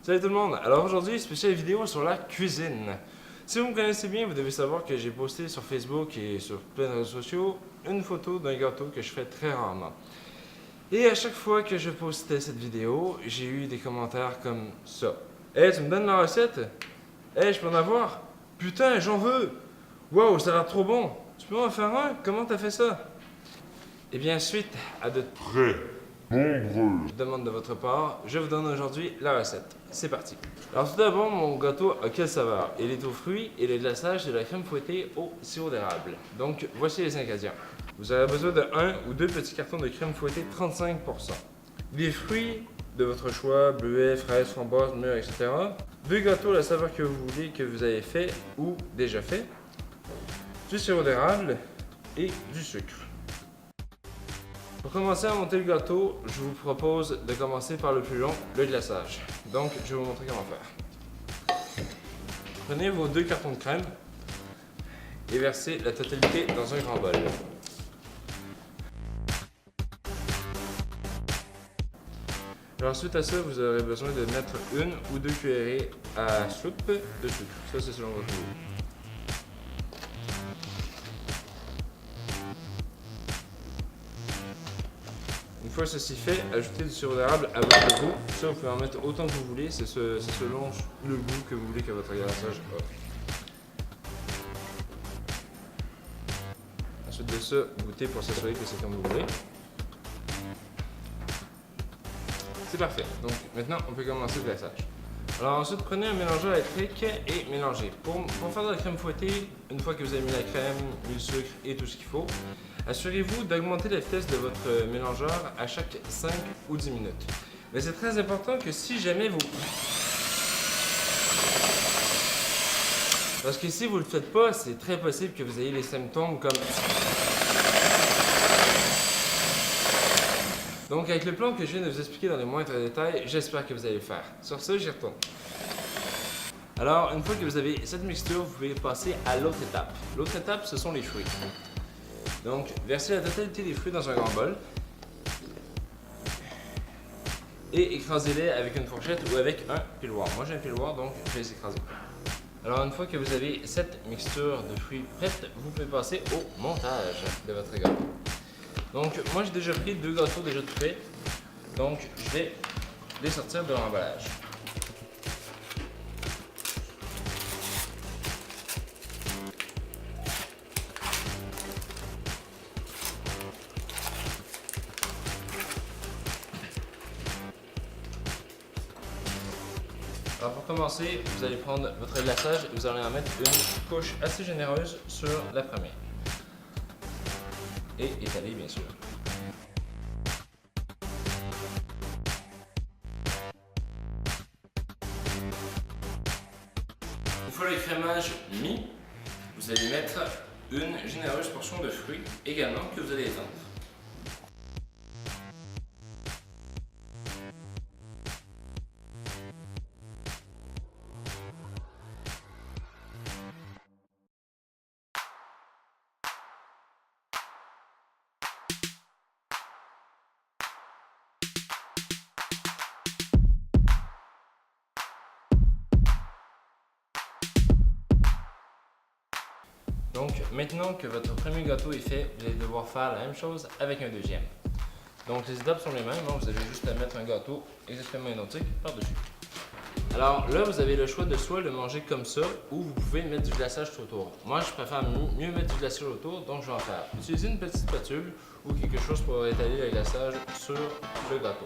Salut tout le monde, alors aujourd'hui, spéciale vidéo sur la cuisine. Si vous me connaissez bien, vous devez savoir que j'ai posté sur Facebook et sur plein de réseaux sociaux une photo d'un gâteau que je fais très rarement. Et à chaque fois que je postais cette vidéo, j'ai eu des commentaires comme ça. Hey, tu me donnes la recette? Hey, je peux en avoir? Putain, j'en veux! Wow, ça a l'air trop bon! Tu peux en faire un? Comment t'as fait ça? Et bien, suite à de très nombreuses demandes de votre part, je vous donne aujourd'hui la recette. C'est parti! Alors tout d'abord, mon gâteau a quelle saveur? Il est aux fruits et le glaçage de la crème fouettée au sirop d'érable. Donc, voici les ingrédients. Vous aurez besoin de 1 ou 2 petits cartons de crème fouettée 35%. Des fruits de votre choix, bleuets, fraises, framboises, mûres, etc. 2 gâteaux à la saveur que vous voulez, que vous avez fait ou déjà fait. Du sirop d'érable et du sucre. Pour commencer à monter le gâteau, je vous propose de commencer par le plus long, le glaçage. Donc, je vais vous montrer comment faire. Prenez vos 2 cartons de crème et versez la totalité dans un grand bol. Alors, suite à ça, vous aurez besoin de mettre 1 ou 2 cuillerées à soupe de sucre. Ça, c'est selon votre goût. Une fois ceci fait, ajoutez du sirop d'érable à votre goût. Ça, vous pouvez en mettre autant que vous voulez. C'est selon le goût que vous voulez que votre glaçage a. Ensuite de ça, goûtez pour s'assurer que c'est comme vous voulez. C'est parfait. Donc maintenant, on peut commencer le glaçage. Alors ensuite, prenez un mélangeur électrique et mélangez. Pour faire de la crème fouettée, une fois que vous avez mis la crème, mis le sucre et tout ce qu'il faut, assurez-vous d'augmenter la vitesse de votre mélangeur à chaque 5 ou 10 minutes. Mais c'est très important que si jamais vous... Parce que si vous ne le faites pas, c'est très possible que vous ayez les symptômes comme... Donc avec le plan que je viens de vous expliquer dans les moindres détails, j'espère que vous allez le faire. Sur ce, j'y retourne. Alors, une fois que vous avez cette mixture, vous pouvez passer à l'autre étape. L'autre étape, ce sont les fruits. Donc, versez la totalité des fruits dans un grand bol et écrasez-les avec une fourchette ou avec un piloir. Moi, j'ai un piloir, donc je vais les écraser. Alors, une fois que vous avez cette mixture de fruits prête, vous pouvez passer au montage de votre gâteau. Donc, moi, j'ai déjà pris 2 gâteaux déjà tout faits, donc je vais les sortir de l'emballage. Alors pour commencer, vous allez prendre votre glaçage et vous allez en mettre une couche assez généreuse sur la première. Et étaler bien sûr. Une fois le crémage mis, vous allez mettre une généreuse portion de fruits également que vous allez étendre. Donc maintenant que votre premier gâteau est fait, vous allez devoir faire la même chose avec un deuxième. Donc les étapes sont les mêmes, hein? Vous avez juste à mettre un gâteau exactement identique par-dessus. Alors là, vous avez le choix de soit le manger comme ça ou vous pouvez mettre du glaçage tout autour. Moi, je préfère mieux mettre du glaçage autour, donc je vais en faire. Utilisez une petite spatule ou quelque chose pour étaler le glaçage sur le gâteau.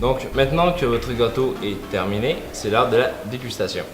Donc maintenant que votre gâteau est terminé, c'est l'heure de la dégustation.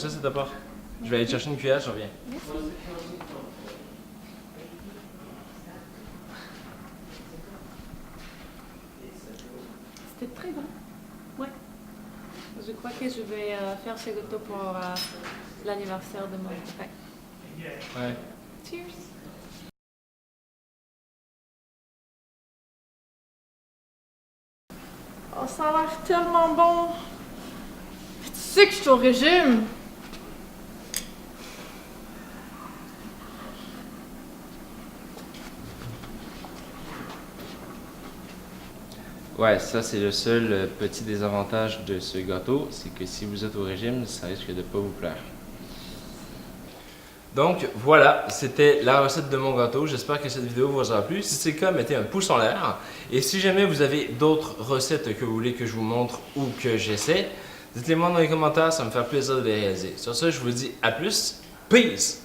ça c'est ta part. Je vais aller chercher une cuillère, je reviens. Merci. C'était très bon. Ouais. Je crois que je vais faire ce gâteau pour l'anniversaire de mon frère. Ouais. Cheers! Oh, ça a l'air tellement bon! Tu sais que je suis au régime! Ouais, ça c'est le seul petit désavantage de ce gâteau, c'est que si vous êtes au régime, ça risque de pas vous plaire. Donc voilà, c'était la recette de mon gâteau. J'espère que cette vidéo vous aura plu. Si c'est le cas, mettez un pouce en l'air. Et si jamais vous avez d'autres recettes que vous voulez que je vous montre ou que j'essaie, dites-les-moi dans les commentaires, ça me fait plaisir de les réaliser. Sur ce, je vous dis à plus. Peace!